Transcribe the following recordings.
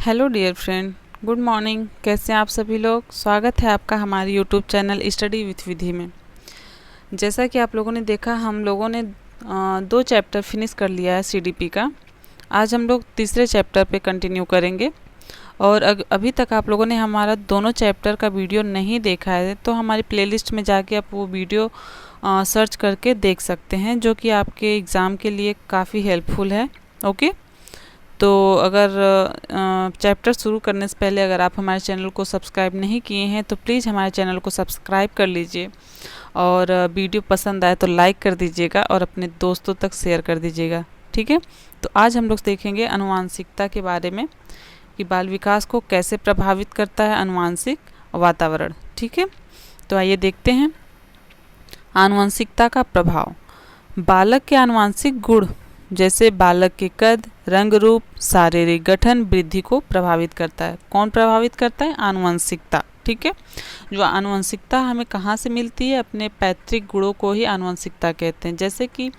Hello dear friend, good morning. कैसे हैं आप सभी लोग। स्वागत है आपका हमारे YouTube channel study with Vidhi में। जैसा कि आप लोगों ने देखा, हम लोगों ने 2 चैप्टर फिनिश कर लिया है सीडीपी का। आज हम लोग तीसरे चैप्टर पे कंटिन्यू करेंगे। और अभी तक आप लोगों ने हमारा दोनों चैप्टर का वीडियो नहीं देखा है तो हमारी प्लेलिस्ट में जाके आप वो वीडियो सर्च करके देख सकते हैं, जो कि आपके एग्ज़ाम के लिए काफ़ी हेल्पफुल है। ओके, तो अगर चैप्टर शुरू करने से पहले अगर आप हमारे चैनल को सब्सक्राइब नहीं किए हैं तो प्लीज़ हमारे चैनल को सब्सक्राइब कर लीजिए, और वीडियो पसंद आए तो लाइक कर दीजिएगा और अपने दोस्तों तक शेयर कर दीजिएगा। ठीक है, तो आज हम लोग देखेंगे आनुवंशिकता के बारे में कि बाल विकास को कैसे प्रभावित करता है आनुवंशिक वातावरण। ठीक है, तो आइए देखते हैं आनुवंशिकता का प्रभाव। बालक के आनुवंशिक गुण जैसे बालक के कद, रंग रूप, शारीरिक गठन, वृद्धि को प्रभावित करता है। कौन प्रभावित करता है? आनुवंशिकता। ठीक है, जो आनुवंशिकता हमें कहाँ से मिलती है? अपने पैतृक गुणों को ही आनुवंशिकता कहते हैं। जैसे कि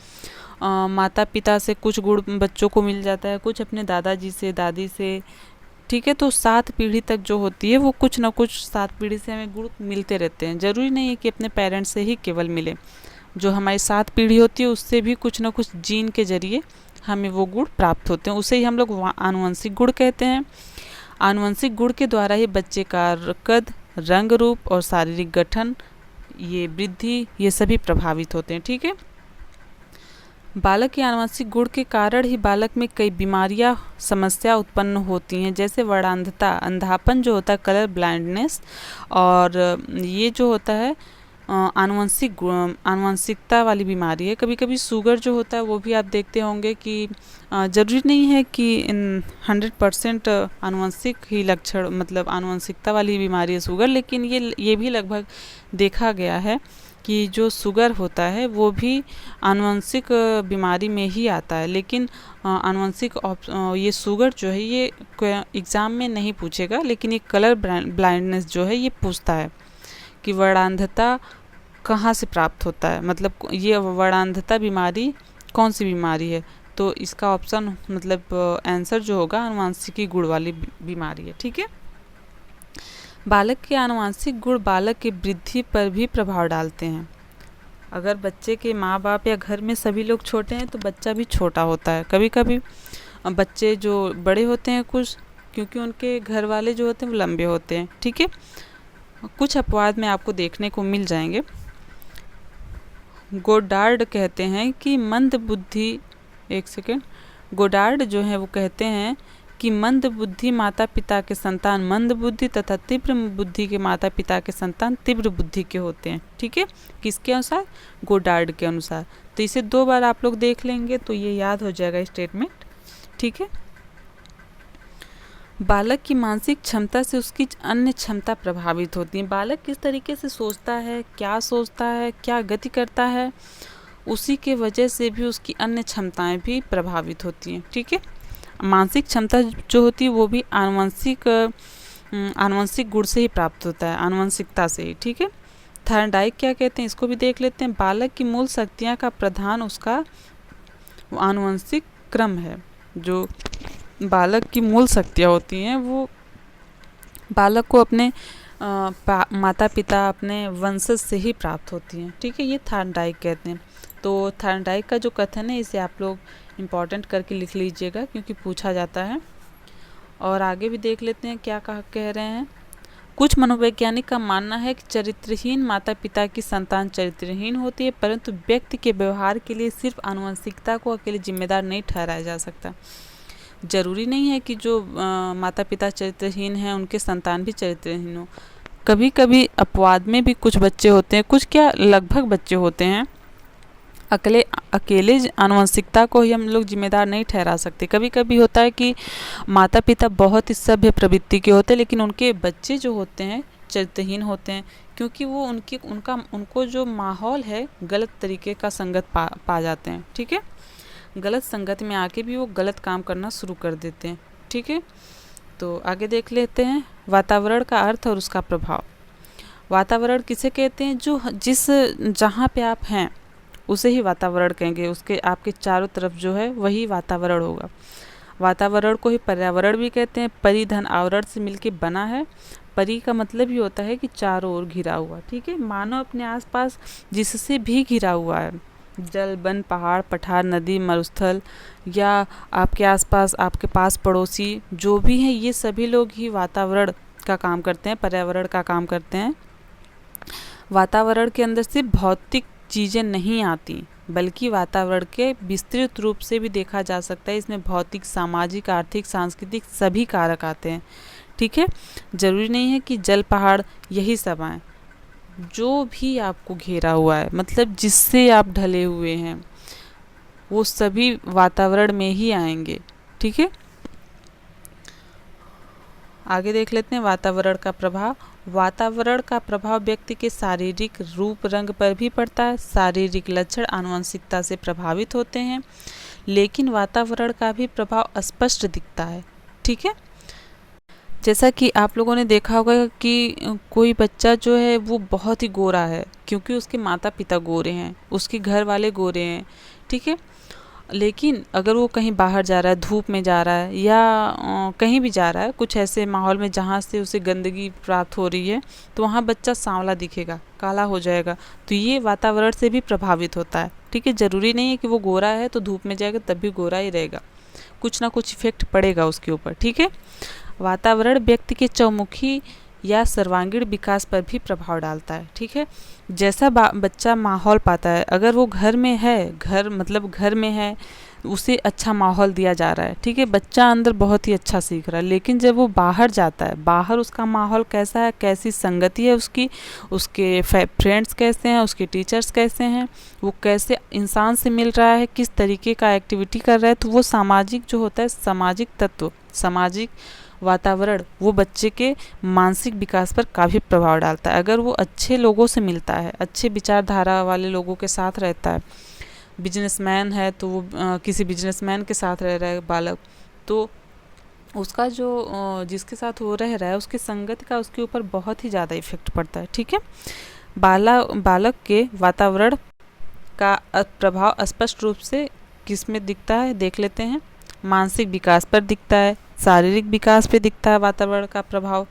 माता पिता से कुछ गुण बच्चों को मिल जाता है, कुछ अपने दादाजी से, दादी से। ठीक है, तो 7 पीढ़ी तक जो होती है वो कुछ ना कुछ 7 पीढ़ी से हमें गुण मिलते रहते हैं। ज़रूरी नहीं है कि अपने पेरेंट्स से ही केवल मिले। जो हमारी 7 पीढ़ी होती है उससे भी कुछ ना कुछ जीन के जरिए हमें वो गुण प्राप्त होते हैं, उसे ही हम लोग आनुवंशिक गुण कहते हैं। आनुवंशिक गुण के द्वारा ही बच्चे का कद, रंग रूप और शारीरिक गठन, ये वृद्धि, ये सभी प्रभावित होते हैं। ठीक है, बालक के आनुवंशिक गुण के कारण ही बालक में कई बीमारियां, समस्या उत्पन्न होती हैं, जैसे वर्णांधता, अंधापन जो होता है, कलर ब्लाइंडनेस, और ये जो होता है आनुवंशिकता वाली बीमारी है। कभी कभी शुगर जो होता है वो भी आप देखते होंगे कि ज़रूरी नहीं है कि 100% आनुवंशिक ही लक्षण, मतलब आनुवंशिकता वाली बीमारी है शुगर, लेकिन ये भी लगभग देखा गया है कि जो शुगर होता है वो भी आनुवंशिक बीमारी में ही आता है। लेकिन आनुवंशिक ये शुगर जो है ये एग्ज़ाम में नहीं पूछेगा, लेकिन ये कलर ब्लाइंडनेस जो है ये पूछता है कि वर्णांधता कहाँ से प्राप्त होता है, मतलब ये वर्णांधता बीमारी कौन सी बीमारी है। तो इसका ऑप्शन, मतलब आंसर जो होगा, आनुवंशिकी गुण वाली बीमारी है। ठीक है, बालक के आनुवंशिक गुण बालक की वृद्धि पर भी प्रभाव डालते हैं। अगर बच्चे के माँ बाप या घर में सभी लोग छोटे हैं तो बच्चा भी छोटा होता है। कभी कभी बच्चे जो बड़े होते हैं कुछ, क्योंकि उनके घर वाले जो होते हैं वो लंबे होते हैं। ठीक है, कुछ अपवाद में आपको देखने को मिल जाएंगे। गोडार्ड कहते हैं कि मंद बुद्धि, एक सेकेंड, गोडार्ड जो है वो कहते हैं कि मंद बुद्धि माता पिता के संतान मंद बुद्धि तथा तीव्र बुद्धि के माता पिता के संतान तीव्र बुद्धि के होते हैं। ठीक है, किसके अनुसार? गोडार्ड के अनुसार। तो इसे 2 बार आप लोग देख लेंगे तो ये याद हो जाएगा स्टेटमेंट। ठीक है, बालक की मानसिक क्षमता से उसकी अन्य क्षमता प्रभावित होती है। बालक किस तरीके से सोचता है, क्या गति करता है, उसी के वजह से भी उसकी अन्य क्षमताएं भी प्रभावित होती हैं। ठीक है, मानसिक क्षमता जो होती है वो भी आनुवंशिक गुण से ही प्राप्त होता है, आनुवंशिकता से ही। ठीक है, थॉर्नडाइक क्या कहते हैं, इसको भी देख लेते हैं। बालक की मूल शक्तियाँ का प्रधान उसका आनुवंशिक क्रम है। जो बालक की मूल शक्तियाँ होती हैं वो बालक को अपने माता पिता, अपने वंशज से ही प्राप्त होती हैं। ठीक है, ये थॉर्नडाइक कहते हैं। तो थॉर्नडाइक का जो कथन है इसे आप लोग इम्पॉर्टेंट करके लिख लीजिएगा, क्योंकि पूछा जाता है। और आगे भी देख लेते हैं क्या कह रहे हैं। कुछ मनोवैज्ञानिक का मानना है कि चरित्रहीन माता पिता की संतान चरित्रहीन होती है, परंतु व्यक्ति के व्यवहार के लिए सिर्फ आनुवंशिकता को अकेले जिम्मेदार नहीं ठहराया जा सकता। ज़रूरी नहीं है कि जो माता पिता चरित्रहीन हैं उनके संतान भी चरित्रहीन हो। कभी कभी अपवाद में भी कुछ बच्चे होते हैं, कुछ क्या लगभग बच्चे होते हैं, अकेले आनुवंशिकता को ही हम लोग जिम्मेदार नहीं ठहरा सकते। कभी कभी होता है कि माता पिता बहुत ही सभ्य प्रवृत्ति के होते हैं, लेकिन उनके बच्चे जो होते हैं चरित्रहीन होते हैं, क्योंकि वो उनको जो माहौल है गलत तरीके का संगत पा जाते हैं। ठीक है, गलत संगत में आके भी वो गलत काम करना शुरू कर देते हैं। ठीक है, तो आगे देख लेते हैं वातावरण का अर्थ और उसका प्रभाव। वातावरण किसे कहते हैं? जहाँ पे आप हैं उसे ही वातावरण कहेंगे, उसके आपके चारों तरफ जो है वही वातावरण होगा। वातावरण को ही पर्यावरण भी कहते हैं। परि धन आवरण से मिलके बना है। परि का मतलब ही होता है कि चारों ओर घिरा हुआ, ठीक है। मानव अपने आसपास जिससे भी घिरा हुआ है, जल, वन, पहाड़, पठार, नदी, मरुस्थल या आपके आसपास आपके पास पड़ोसी जो भी हैं, ये सभी लोग ही वातावरण का काम करते हैं, पर्यावरण का काम करते हैं। वातावरण के अंदर सिर्फ भौतिक चीज़ें नहीं आती, बल्कि वातावरण के विस्तृत रूप से भी देखा जा सकता है। इसमें भौतिक, सामाजिक, आर्थिक, सांस्कृतिक सभी कारक आते हैं, ठीक है। ज़रूरी नहीं है कि जल, पहाड़ यही सब आए। जो भी आपको घेरा हुआ है, मतलब जिससे आप ढले हुए हैं, वो सभी वातावरण में ही आएंगे, ठीक है। आगे देख लेते हैं वातावरण का प्रभाव। वातावरण का प्रभाव व्यक्ति के शारीरिक रूप रंग पर भी पड़ता है। शारीरिक लक्षण आनुवंशिकता से प्रभावित होते हैं, लेकिन वातावरण का भी प्रभाव स्पष्ट दिखता है, ठीक है। जैसा कि आप लोगों ने देखा होगा कि कोई बच्चा जो है वो बहुत ही गोरा है, क्योंकि उसके माता पिता गोरे हैं, उसके घर वाले गोरे हैं, ठीक है। लेकिन अगर वो कहीं बाहर जा रहा है, धूप में जा रहा है या कहीं भी जा रहा है, कुछ ऐसे माहौल में जहाँ से उसे गंदगी प्राप्त हो रही है, तो वहाँ बच्चा सांवला दिखेगा, काला हो जाएगा। तो ये वातावरण से भी प्रभावित होता है, ठीक है। ज़रूरी नहीं है कि वो गोरा है तो धूप में जाएगा तब भी गोरा ही रहेगा, कुछ ना कुछ इफेक्ट पड़ेगा उसके ऊपर, ठीक है। वातावरण व्यक्ति के चौमुखी या सर्वांगीण विकास पर भी प्रभाव डालता है, ठीक है। जैसा बच्चा माहौल पाता है, अगर वो घर में है, घर में है, उसे अच्छा माहौल दिया जा रहा है, ठीक है, बच्चा अंदर बहुत ही अच्छा सीख रहा है। लेकिन जब वो बाहर जाता है, बाहर उसका माहौल कैसा है, कैसी संगति है उसकी, उसके फ्रेंड्स कैसे हैं, उसके टीचर्स कैसे हैं, वो कैसे इंसान से मिल रहा है, किस तरीके का एक्टिविटी कर रहा है, तो वो सामाजिक जो होता है, सामाजिक तत्व, सामाजिक वातावरण, वो बच्चे के मानसिक विकास पर काफ़ी प्रभाव डालता है। अगर वो अच्छे लोगों से मिलता है, अच्छे विचारधारा वाले लोगों के साथ रहता है, बिजनेसमैन है तो वो किसी बिजनेसमैन के साथ रह रहा है बालक, तो उसका जो जिसके साथ वो रह रहा है, उसकी संगत का उसके ऊपर बहुत ही ज़्यादा इफेक्ट पड़ता है, ठीक है। बालक के वातावरण का प्रभाव स्पष्ट रूप से किस में दिखता है, देख लेते हैं। मानसिक विकास पर दिखता है, शारीरिक विकास पे दिखता है वातावरण का प्रभाव,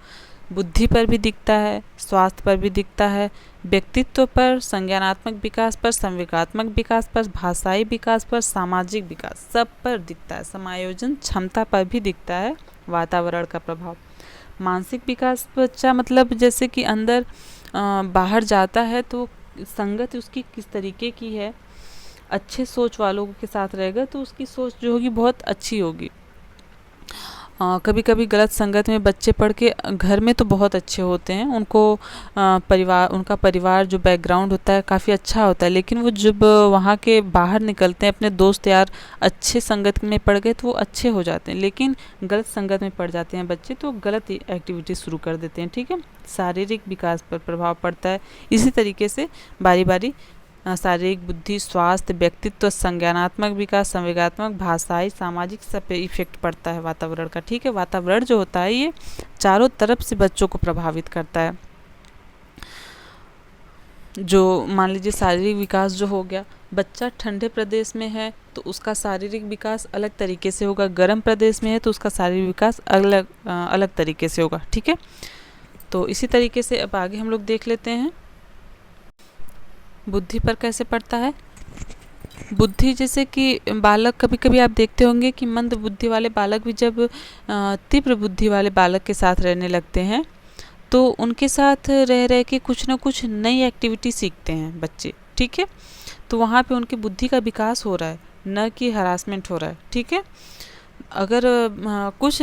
बुद्धि पर भी दिखता है, स्वास्थ्य पर भी दिखता है, व्यक्तित्व पर, संज्ञानात्मक विकास पर, संवेगात्मक विकास पर, भाषाई विकास पर, सामाजिक विकास, सब पर दिखता है। समायोजन क्षमता पर भी दिखता है वातावरण का प्रभाव। मानसिक विकास बच्चा मतलब जैसे कि अंदर बाहर जाता है तो संगत उसकी किस तरीके की है, अच्छे सोच वालों के साथ रहेगा तो उसकी सोच जो होगी बहुत अच्छी होगी। कभी कभी गलत संगत में बच्चे पढ़ के घर में तो बहुत अच्छे होते हैं, उनका परिवार जो बैकग्राउंड होता है काफ़ी अच्छा होता है, लेकिन वो जब वहाँ के बाहर निकलते हैं, अपने दोस्त यार अच्छे संगत में पड़ गए तो वो अच्छे हो जाते हैं, लेकिन गलत संगत में पड़ जाते हैं बच्चे तो गलत एक्टिविटी शुरू कर देते हैं, ठीक है। शारीरिक विकास पर प्रभाव पड़ता है। इसी तरीके से बारी बारी शारीरिक, बुद्धि, स्वास्थ्य, व्यक्तित्व, संज्ञानात्मक विकास, संवेगात्मक, भाषाई, सामाजिक, सब पे इफेक्ट पड़ता है वातावरण का, ठीक है। वातावरण जो होता है ये चारों तरफ से बच्चों को प्रभावित करता है। जो मान लीजिए शारीरिक विकास जो हो गया, बच्चा ठंडे प्रदेश में है तो उसका शारीरिक विकास अलग तरीके से होगा, गर्म प्रदेश में है तो उसका शारीरिक विकास अलग तरीके से होगा, ठीक है। तो इसी तरीके से अब आगे हम लोग देख लेते हैं बुद्धि पर कैसे पड़ता है। बुद्धि जैसे कि बालक, कभी कभी आप देखते होंगे कि मंद बुद्धि वाले बालक भी जब तीव्र बुद्धि वाले बालक के साथ रहने लगते हैं तो उनके साथ रह रह के कुछ ना कुछ नई एक्टिविटी सीखते हैं बच्चे, ठीक है। तो वहाँ पे उनकी बुद्धि का विकास हो रहा है, न कि हरासमेंट हो रहा है, ठीक है। अगर कुछ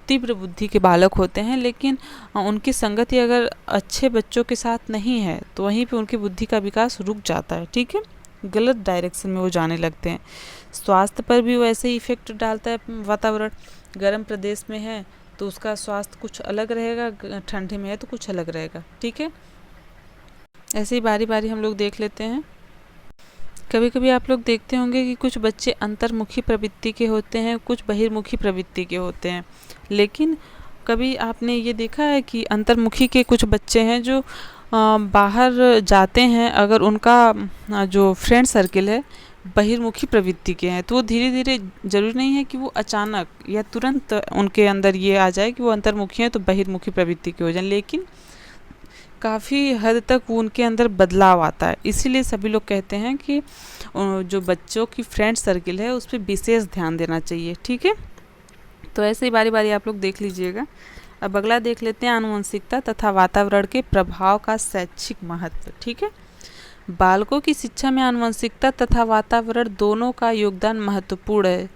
तीव्र बुद्धि के बालक होते हैं लेकिन उनकी संगति अगर अच्छे बच्चों के साथ नहीं है तो वहीं पे उनकी बुद्धि का विकास रुक जाता है, ठीक है, गलत डायरेक्शन में वो जाने लगते हैं। स्वास्थ्य पर भी वैसे ही इफेक्ट डालता है वातावरण। गर्म प्रदेश में है तो उसका स्वास्थ्य कुछ अलग रहेगा, ठंडे में है तो कुछ अलग रहेगा, ठीक है। ऐसे ही बारी बारी हम लोग देख लेते हैं। कभी कभी आप लोग देखते होंगे कि कुछ बच्चे अंतर्मुखी प्रवृत्ति के होते हैं, कुछ बहिर्मुखी प्रवृत्ति के होते हैं, लेकिन कभी आपने ये देखा है कि अंतर्मुखी के कुछ बच्चे हैं जो बाहर जाते हैं, अगर उनका जो फ्रेंड सर्किल है बहिर्मुखी प्रवृत्ति के हैं, तो वो धीरे धीरे, जरूरी नहीं है कि वो अचानक या तुरंत उनके अंदर ये आ जाए कि वो अंतर्मुखी हैं तो बहिर्मुखी प्रवृत्ति के हो जाए, लेकिन काफ़ी हद तक वो उनके अंदर बदलाव आता है। इसीलिए सभी लोग कहते हैं कि जो बच्चों की फ्रेंड सर्किल है उस पर विशेष ध्यान देना चाहिए। ठीक है, तो ऐसे ही बारी बारी आप लोग देख लीजिएगा। अब अगला देख लेते हैं, आनुवंशिकता तथा वातावरण के प्रभाव का शैक्षिक महत्व। ठीक है, बालकों की शिक्षा में आनुवंशिकता तथा वातावरण दोनों का योगदान महत्वपूर्ण है।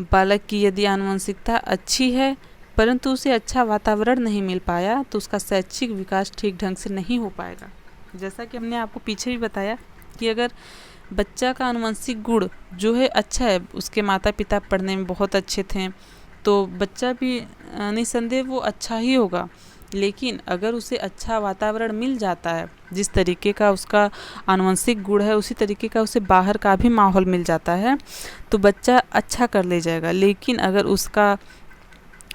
बालक की यदि आनुवंशिकता अच्छी है परंतु उसे अच्छा वातावरण नहीं मिल पाया तो उसका शैक्षिक विकास ठीक ढंग से नहीं हो पाएगा। जैसा कि हमने आपको पीछे भी बताया कि अगर बच्चा का आनुवंशिक गुण जो है अच्छा है, उसके माता पिता पढ़ने में बहुत अच्छे थे, तो बच्चा भी निसंदेह वो अच्छा ही होगा। लेकिन अगर उसे अच्छा वातावरण मिल जाता है, जिस तरीके का उसका आनुवंशिक गुण है उसी तरीके का उसे बाहर का भी माहौल मिल जाता है, तो बच्चा अच्छा कर ले जाएगा। लेकिन अगर उसका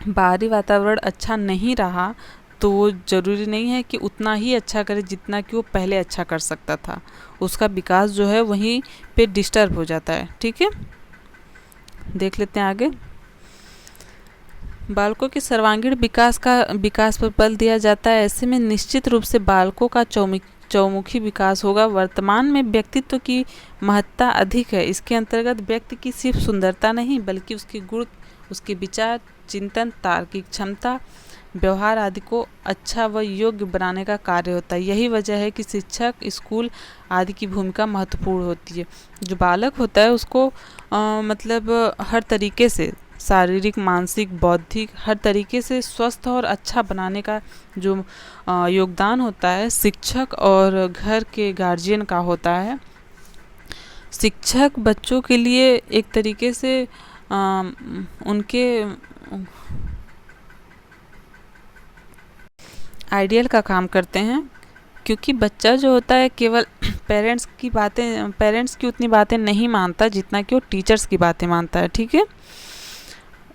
बाहरी वातावरण अच्छा नहीं रहा तो वो ज़रूरी नहीं है कि उतना ही अच्छा करे जितना कि वो पहले अच्छा कर सकता था। उसका विकास जो है वहीं पे डिस्टर्ब हो जाता है। ठीक है, देख लेते हैं आगे। बालकों के सर्वांगीण विकास पर बल दिया जाता है। ऐसे में निश्चित रूप से बालकों का चौमुखी विकास होगा। वर्तमान में व्यक्तित्व की महत्ता अधिक है। इसके अंतर्गत व्यक्ति की सिर्फ सुंदरता नहीं बल्कि उसके गुण, उसके विचार, चिंतन, तार्किक क्षमता, व्यवहार आदि को अच्छा व योग्य बनाने का कार्य होता है। यही वजह है कि शिक्षक, स्कूल आदि की भूमिका महत्वपूर्ण होती है। जो बालक होता है उसको मतलब हर तरीके से, शारीरिक, मानसिक, बौद्धिक, हर तरीके से स्वस्थ और अच्छा बनाने का जो योगदान होता है शिक्षक और घर के गार्जियन का होता है। शिक्षक बच्चों के लिए एक तरीके से उनके आइडियल का काम करते हैं, क्योंकि बच्चा जो होता है केवल पेरेंट्स की उतनी बातें नहीं मानता जितना कि वो टीचर्स की बातें मानता है। ठीक है,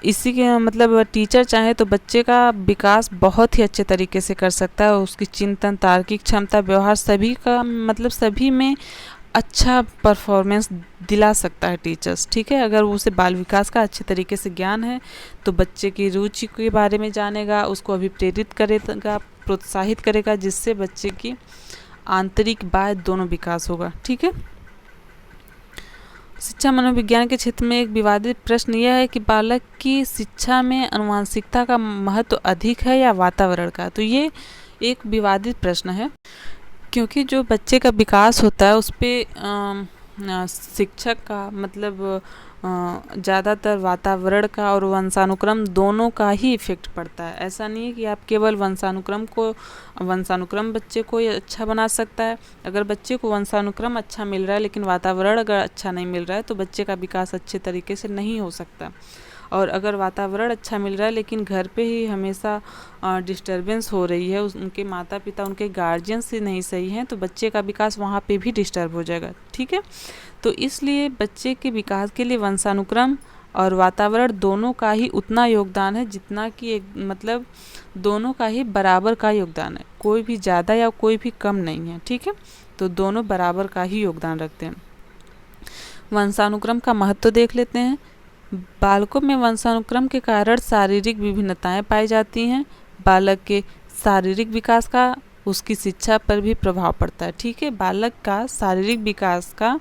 इसी के मतलब टीचर चाहे तो बच्चे का विकास बहुत ही अच्छे तरीके से कर सकता है। उसकी चिंतन, तार्किक क्षमता, व्यवहार सभी का मतलब सभी में अच्छा परफॉर्मेंस दिला सकता है टीचर्स। ठीक है, अगर उसे बाल विकास का अच्छे तरीके से ज्ञान है तो बच्चे की रुचि के बारे में जानेगा, उसको अभिप्रेरित करेगा, प्रोत्साहित करेगा, जिससे बच्चे की आंतरिक बाह्य दोनों विकास होगा। ठीक है, शिक्षा मनोविज्ञान के क्षेत्र में एक विवादित प्रश्न यह है कि बालक की शिक्षा में आनुवंशिकता का महत्व अधिक है या वातावरण का। तो ये एक विवादित प्रश्न है, क्योंकि जो बच्चे का विकास होता है उस पर शिक्षक का मतलब ज़्यादातर वातावरण का और वंशानुक्रम दोनों का ही इफ़ेक्ट पड़ता है। ऐसा नहीं है कि आप केवल वंशानुक्रम बच्चे को ये अच्छा बना सकता है। अगर बच्चे को वंशानुक्रम अच्छा मिल रहा है लेकिन वातावरण अगर अच्छा नहीं मिल रहा है तो बच्चे का विकास अच्छे तरीके से नहीं हो सकता। और अगर वातावरण अच्छा मिल रहा है लेकिन घर पे ही हमेशा डिस्टरबेंस हो रही है, उनके माता पिता, उनके गार्जियंस ही नहीं सही हैं, तो बच्चे का विकास वहाँ पे भी डिस्टर्ब हो जाएगा। ठीक है, तो इसलिए बच्चे के विकास के लिए वंशानुक्रम और वातावरण दोनों का ही उतना योगदान है जितना कि एक मतलब दोनों का ही बराबर का योगदान है। कोई भी ज़्यादा या कोई भी कम नहीं है। ठीक है, तो दोनों बराबर का ही योगदान रखते हैं। वंशानुक्रम का महत्व देख लेते हैं। बालकों में वंशानुक्रम के कारण शारीरिक विभिन्नताएं पाई जाती हैं। बालक के शारीरिक विकास का उसकी शिक्षा पर भी प्रभाव पड़ता है। ठीक है, बालक का शारीरिक विकास का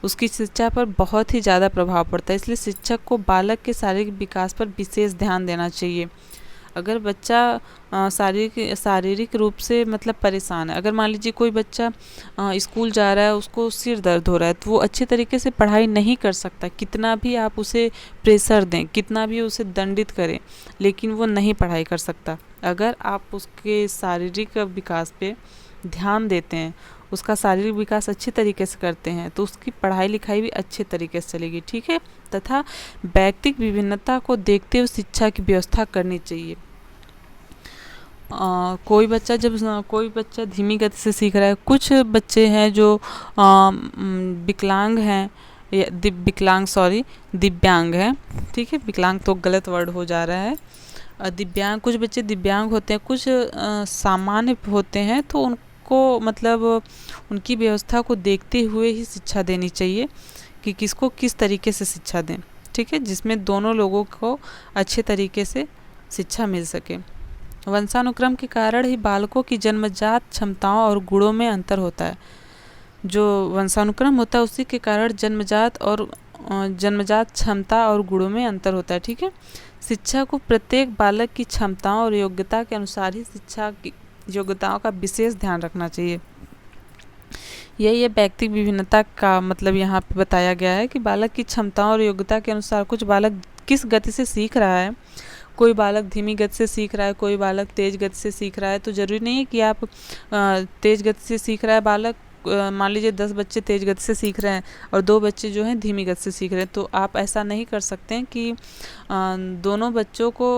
उसकी शिक्षा पर बहुत ही ज़्यादा प्रभाव पड़ता है। इसलिए शिक्षक को बालक के शारीरिक विकास पर विशेष ध्यान देना चाहिए। अगर बच्चा शारीरिक रूप से मतलब परेशान है, अगर मान लीजिए कोई बच्चा स्कूल जा रहा है, उसको सिर दर्द हो रहा है, तो वो अच्छे तरीके से पढ़ाई नहीं कर सकता। कितना भी आप उसे प्रेशर दें, कितना भी उसे दंडित करें, लेकिन वो नहीं पढ़ाई कर सकता। अगर आप उसके शारीरिक विकास पे ध्यान देते हैं, उसका शारीरिक विकास अच्छे तरीके से करते हैं, तो उसकी पढ़ाई लिखाई भी अच्छे तरीके से चलेगी। ठीक है, तथा व्यक्तिगत विभिन्नता को देखते हुए शिक्षा की व्यवस्था करनी चाहिए। कोई बच्चा धीमी गति से सीख रहा है, कुछ बच्चे हैं जो विकलांग हैं या दिव्यांग हैं। ठीक है, विकलांग तो गलत वर्ड हो जा रहा है। कुछ बच्चे दिव्यांग होते हैं, कुछ सामान्य होते हैं, तो उनको मतलब उनकी व्यवस्था को देखते हुए ही शिक्षा देनी चाहिए, कि किसको किस तरीके से शिक्षा दें, ठीक है, जिसमें दोनों लोगों को अच्छे तरीके से शिक्षा मिल सके। वंशानुक्रम के कारण ही बालकों की जन्मजात क्षमताओं और गुणों में अंतर होता है। जो वंशानुक्रम होता है उसी के कारण जन्मजात क्षमता और गुणों में अंतर होता है, ठीक है। शिक्षा को प्रत्येक बालक की क्षमताओं और योग्यता के अनुसार ही शिक्षा की योग्यताओं का विशेष ध्यान रखना चाहिए। यही है व्यक्तिगत विभिन्नता का मतलब यहाँ पे बताया गया है कि बालक की क्षमताओं और योग्यता के अनुसार कुछ बालक किस गति से सीख रहा है। कोई बालक धीमी गति से सीख रहा है, कोई बालक तेज गति से सीख रहा है। तो ज़रूरी नहीं है कि आप तेज गति से सीख रहा है बालक, मान लीजिए 10 बच्चे तेज गति से सीख रहे हैं और 2 बच्चे जो हैं धीमी गति से सीख रहे हैं, तो आप ऐसा नहीं कर सकते हैं कि दोनों बच्चों को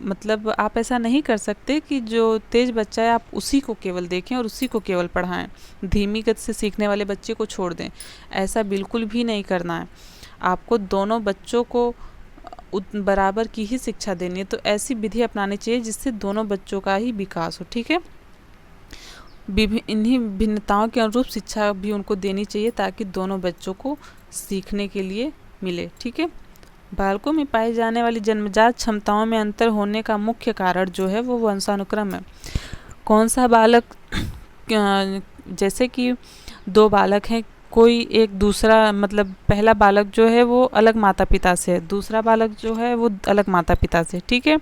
मतलब आप ऐसा नहीं कर सकते कि जो तेज़ बच्चा है आप उसी को केवल देखें और उसी को केवल पढ़ाएं, धीमी गति से सीखने वाले बच्चे को छोड़ दें। ऐसा बिल्कुल भी नहीं करना है। आपको दोनों बच्चों को बराबर की ही शिक्षा देनी है। तो ऐसी विधि अपनानी चाहिए जिससे दोनों बच्चों का ही विकास हो, ठीक है। इन्हीं भिन्नताओं के अनुरूप शिक्षा भी उनको देनी चाहिए ताकि दोनों बच्चों को सीखने के लिए मिले, ठीक है। बालकों में पाई जाने वाली जन्मजात क्षमताओं में अंतर होने का मुख्य कारण जो है वो वंशानुक्रम है। कौन सा बालक जैसे कि 2 बालक हैं, कोई एक दूसरा मतलब पहला बालक जो है वो अलग माता पिता से है, दूसरा बालक जो है वो अलग माता पिता से, ठीक है।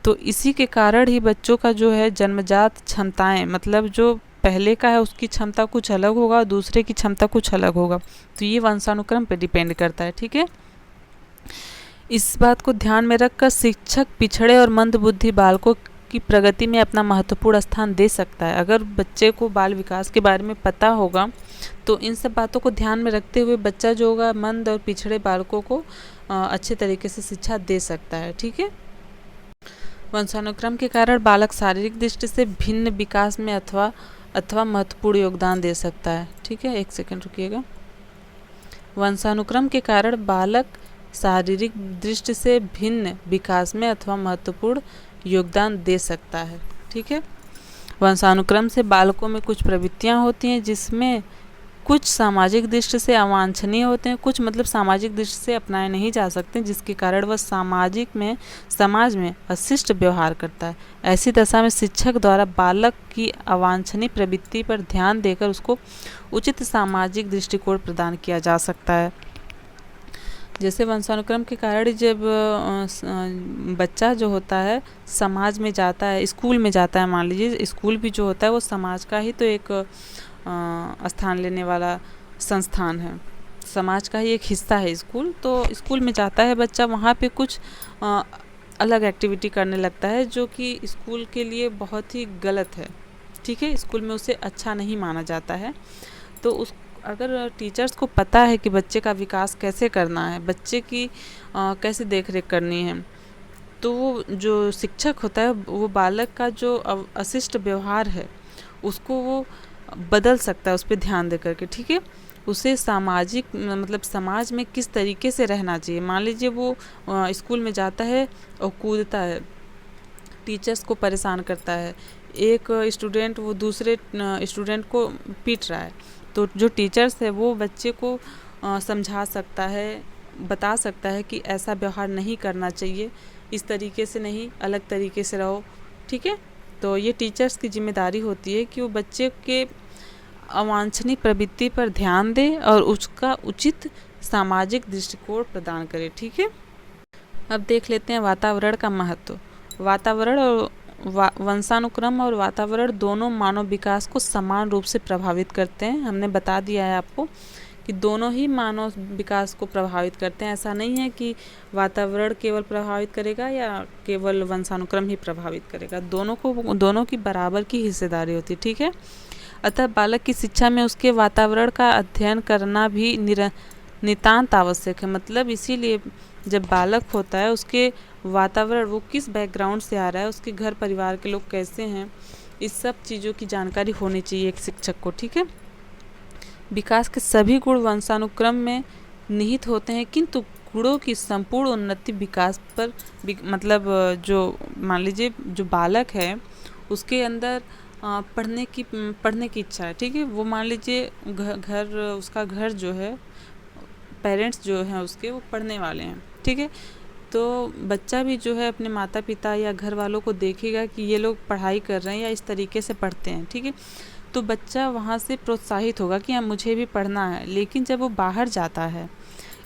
तो इसी के कारण ही बच्चों का जो है जन्मजात क्षमताएं मतलब जो पहले का है उसकी क्षमता कुछ अलग होगा और दूसरे की क्षमता कुछ अलग होगा। तो ये वंशानुक्रम पे डिपेंड करता है, ठीक है। इस बात को ध्यान में रखकर शिक्षक पिछड़े और मंदबुद्धि बालकों की प्रगति में अपना महत्वपूर्ण स्थान दे सकता है। अगर बच्चे को बाल विकास के बारे में पता होगा तो इन सब बातों को ध्यान में रखते हुए बच्चा जो होगा मंद और पिछड़े बालकों को अच्छे तरीके से शिक्षा दे सकता है, ठीक है। वंशानुक्रम के कारण बालक शारीरिक दृष्टि से भिन्न विकास में अथवा महत्वपूर्ण योगदान दे सकता है, ठीक है। एक सेकंड रुकिएगा। वंशानुक्रम के कारण बालक शारीरिक दृष्टि से भिन्न विकास में अथवा महत्वपूर्ण योगदान दे सकता है, ठीक है। वंशानुक्रम से बालकों में कुछ प्रवृत्तियां होती हैं जिसमें कुछ सामाजिक दृष्टि से अवांछनीय होते हैं, कुछ मतलब सामाजिक दृष्टि से अपनाए नहीं जा सकते, जिसके कारण वह समाज में अशिष्ट व्यवहार करता है। ऐसी दशा में शिक्षक द्वारा बालक की अवांछनीय प्रवृत्ति पर ध्यान देकर उसको उचित सामाजिक दृष्टिकोण प्रदान किया जा सकता है। जैसे वंशानुक्रम के कारण जब बच्चा जो होता है समाज में जाता है, स्कूल में जाता है, मान लीजिए स्कूल भी जो होता है वो समाज का ही तो एक स्थान लेने वाला संस्थान है, समाज का ही एक हिस्सा है स्कूल। तो स्कूल में जाता है बच्चा, वहाँ पे कुछ अलग एक्टिविटी करने लगता है जो कि स्कूल के लिए बहुत ही गलत है, ठीक है। स्कूल में उसे अच्छा नहीं माना जाता है। तो अगर टीचर्स को पता है कि बच्चे का विकास कैसे करना है, बच्चे की कैसे देख रेख करनी है, तो वो जो शिक्षक होता है वो बालक का जो अशिष्ट व्यवहार है उसको वो बदल सकता है, उस पर ध्यान दे करके, ठीक है। उसे सामाजिक मतलब समाज में किस तरीके से रहना चाहिए। मान लीजिए वो स्कूल में जाता है और कूदता है, टीचर्स को परेशान करता है, एक स्टूडेंट वो दूसरे स्टूडेंट को पीट रहा है, तो जो टीचर्स है वो बच्चे को समझा सकता है, बता सकता है कि ऐसा व्यवहार नहीं करना चाहिए, इस तरीके से नहीं, अलग तरीके से रहो, ठीक है। तो ये टीचर्स की जिम्मेदारी होती है कि वो बच्चे के अवांछनीय प्रवृत्ति पर ध्यान दे और उसका उचित सामाजिक दृष्टिकोण प्रदान करे, ठीक है। अब देख लेते हैं वातावरण का महत्व। वातावरण और वंशानुक्रम और वातावरण दोनों मानव विकास को समान रूप से प्रभावित करते हैं। हमने बता दिया है आपको कि दोनों ही मानव विकास को प्रभावित करते हैं। ऐसा नहीं है कि वातावरण केवल प्रभावित करेगा या केवल वंशानुक्रम ही प्रभावित करेगा, दोनों की बराबर की हिस्सेदारी होती है, ठीक है। अतः बालक की शिक्षा में उसके वातावरण का अध्ययन करना भी नितांत आवश्यक है। मतलब इसीलिए जब बालक होता है उसके वातावरण, वो किस बैकग्राउंड से आ रहा है, उसके घर परिवार के लोग कैसे हैं, इस सब चीज़ों की जानकारी होनी चाहिए एक शिक्षक को, ठीक है। विकास के सभी गुण वंशानुक्रम में निहित होते हैं, किंतु गुणों की संपूर्ण उन्नति विकास पर मतलब जो मान लीजिए जो बालक है उसके अंदर पढ़ने की इच्छा है, ठीक है। वो मान लीजिए उसका घर जो है पेरेंट्स जो हैं उसके वो पढ़ने वाले हैं, ठीक है। तो बच्चा भी जो है अपने माता पिता या घर वालों को देखेगा कि ये लोग पढ़ाई कर रहे हैं या इस तरीके से पढ़ते हैं, ठीक है। तो बच्चा वहाँ से प्रोत्साहित होगा कि हाँ मुझे भी पढ़ना है। लेकिन जब वो बाहर जाता है,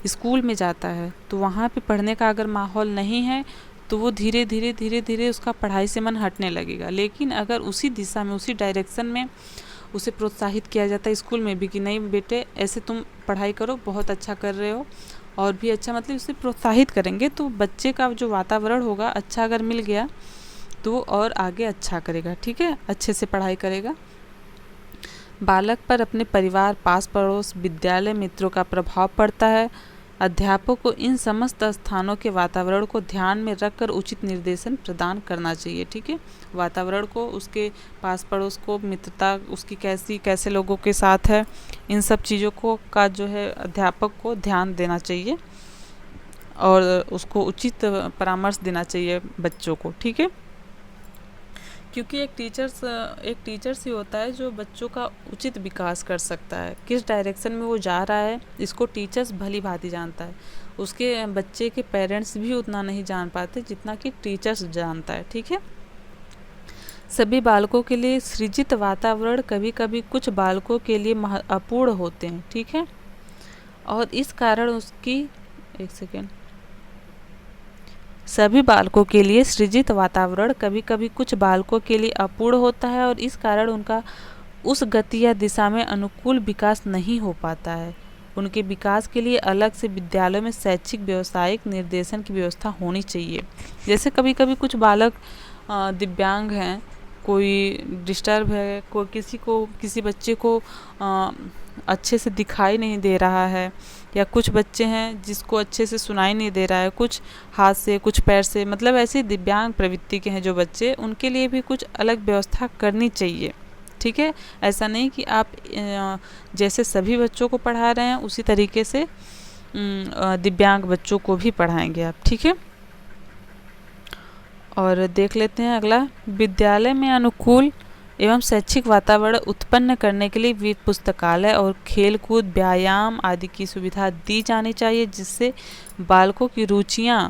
स्कूल में जाता है, तो वहाँ पे पढ़ने का अगर माहौल नहीं है तो वो धीरे धीरे उसका पढ़ाई से मन हटने लगेगा। लेकिन अगर उसी दिशा में, उसी डायरेक्शन में उसे प्रोत्साहित किया जाता है स्कूल में भी कि नहीं बेटे ऐसे तुम पढ़ाई करो, बहुत अच्छा कर रहे हो, और भी अच्छा, मतलब उसे प्रोत्साहित करेंगे तो बच्चे का जो वातावरण होगा अच्छा अगर मिल गया तो और आगे अच्छा करेगा, ठीक है, अच्छे से पढ़ाई करेगा। बालक पर अपने परिवार, पास पड़ोस, विद्यालय, मित्रों का प्रभाव पड़ता है। अध्यापक को इन समस्त स्थानों के वातावरण को ध्यान में रखकर उचित निर्देशन प्रदान करना चाहिए, ठीक है। वातावरण को, उसके पास पड़ोस को, मित्रता उसकी कैसे लोगों के साथ है, इन सब चीज़ों को का जो है अध्यापक को ध्यान देना चाहिए और उसको उचित परामर्श देना चाहिए बच्चों को, ठीक है। क्योंकि एक टीचर्स ही होता है जो बच्चों का उचित विकास कर सकता है। किस डायरेक्शन में वो जा रहा है इसको टीचर्स भली भांति जानता है। उसके बच्चे के पेरेंट्स भी उतना नहीं जान पाते जितना कि टीचर्स जानता है, ठीक है। सभी बालकों के लिए सृजित वातावरण कभी कभी कुछ बालकों के लिए अपूर्ण होते हैं, ठीक है। और इस कारण उसकी सभी बालकों के लिए सृजित वातावरण कभी कभी कुछ बालकों के लिए अपूर्ण होता है और इस कारण उनका उस गति या दिशा में अनुकूल विकास नहीं हो पाता है। उनके विकास के लिए अलग से विद्यालयों में शैक्षिक व्यावसायिक निर्देशन की व्यवस्था होनी चाहिए। जैसे कभी कभी कुछ बालक दिव्यांग हैं, कोई डिस्टर्ब है, किसी बच्चे को अच्छे से दिखाई नहीं दे रहा है, या कुछ बच्चे हैं जिसको अच्छे से सुनाई नहीं दे रहा है, कुछ हाथ से कुछ पैर से, मतलब ऐसे दिव्यांग प्रवृत्ति के हैं जो बच्चे, उनके लिए भी कुछ अलग व्यवस्था करनी चाहिए, ठीक है। ऐसा नहीं कि आप जैसे सभी बच्चों को पढ़ा रहे हैं उसी तरीके से दिव्यांग बच्चों को भी पढ़ाएंगे आप, ठीक है। और देख लेते हैं अगला, विद्यालय में अनुकूल एवं शैक्षिक वातावरण उत्पन्न करने के लिए पुस्तकालय और खेलकूद, व्यायाम आदि की सुविधा दी जानी चाहिए, जिससे बालकों की रुचियां,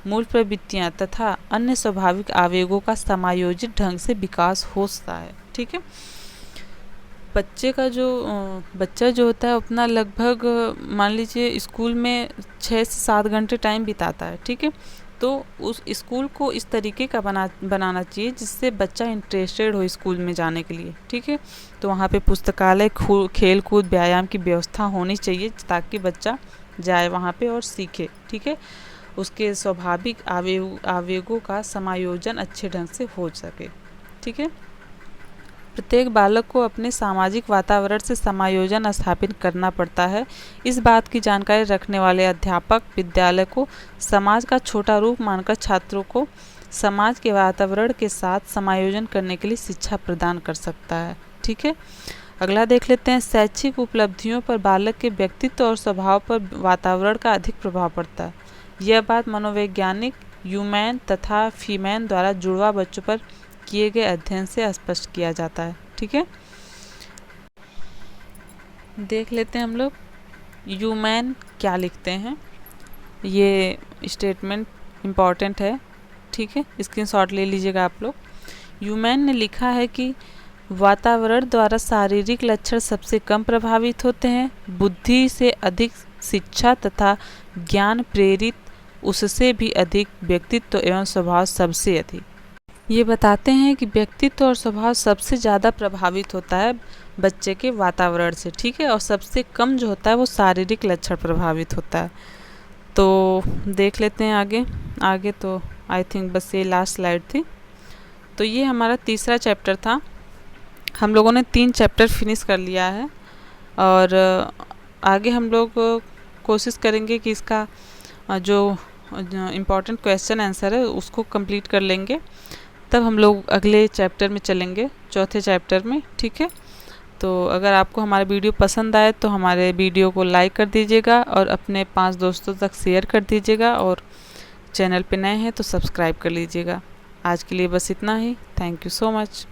मूल प्रवृत्तियां तथा अन्य स्वाभाविक आवेगों का समायोजित ढंग से विकास हो सकता है, ठीक है। बच्चा जो होता है अपना लगभग मान लीजिए स्कूल में 6 से 7 घंटे टाइम बिताता है, ठीक है। तो उस स्कूल को इस तरीके का बनाना चाहिए जिससे बच्चा इंटरेस्टेड हो स्कूल में जाने के लिए, ठीक है। तो वहाँ पे पुस्तकालय, खेल कूद, व्यायाम की व्यवस्था होनी चाहिए ताकि बच्चा जाए वहाँ पे और सीखे, ठीक है। उसके स्वाभाविक आवेगों का समायोजन अच्छे ढंग से हो सके, ठीक है। प्रत्येक बालक को अपने सामाजिक वातावरण से समायोजन स्थापित करना पड़ता है। इस बात की जानकारी रखने वाले अध्यापक विद्यालय को समाज का छोटा रूप मानकर छात्रों को समाज के वातावरण के साथ समायोजन करने के लिए शिक्षा प्रदान कर सकता है, ठीक है। अगला देख लेते हैं, शैक्षिक उपलब्धियों पर बालक के व्यक्तित्व और स्वभाव पर वातावरण का अधिक प्रभाव पड़ता है। यह बात मनोवैज्ञानिक ह्यूमैन तथा फीमैन द्वारा जुड़वा बच्चों पर किए गए अध्ययन से स्पष्ट किया जाता है, ठीक है। देख लेते हैं हम लोग ह्यूमैन क्या लिखते हैं। ये स्टेटमेंट इम्पॉर्टेंट है, ठीक है, स्क्रीनशॉट ले लीजिएगा आप लोग। ह्यूमैन ने लिखा है कि वातावरण द्वारा शारीरिक लक्षण सबसे कम प्रभावित होते हैं, बुद्धि से अधिक शिक्षा तथा ज्ञान प्रेरित, उससे भी अधिक व्यक्तित्व एवं स्वभाव सबसे अधिक। ये बताते हैं कि व्यक्तित्व और स्वभाव सबसे ज़्यादा प्रभावित होता है बच्चे के वातावरण से, ठीक है, और सबसे कम जो होता है वो शारीरिक लक्षण प्रभावित होता है। तो देख लेते हैं आगे तो आई थिंक बस ये लास्ट स्लाइड थी। तो ये हमारा तीसरा चैप्टर था। हम लोगों ने 3 चैप्टर फिनिश कर लिया है और आगे हम लोग कोशिश करेंगे कि इसका जो इम्पॉर्टेंट क्वेश्चन आंसर है उसको कंप्लीट कर लेंगे, तब हम लोग अगले चैप्टर में चलेंगे, चौथे चैप्टर में, ठीक है। तो अगर आपको हमारा वीडियो पसंद आए तो हमारे वीडियो को लाइक कर दीजिएगा और अपने 5 दोस्तों तक शेयर कर दीजिएगा, और चैनल पे नए हैं तो सब्सक्राइब कर लीजिएगा। आज के लिए बस इतना ही। Thank you so much.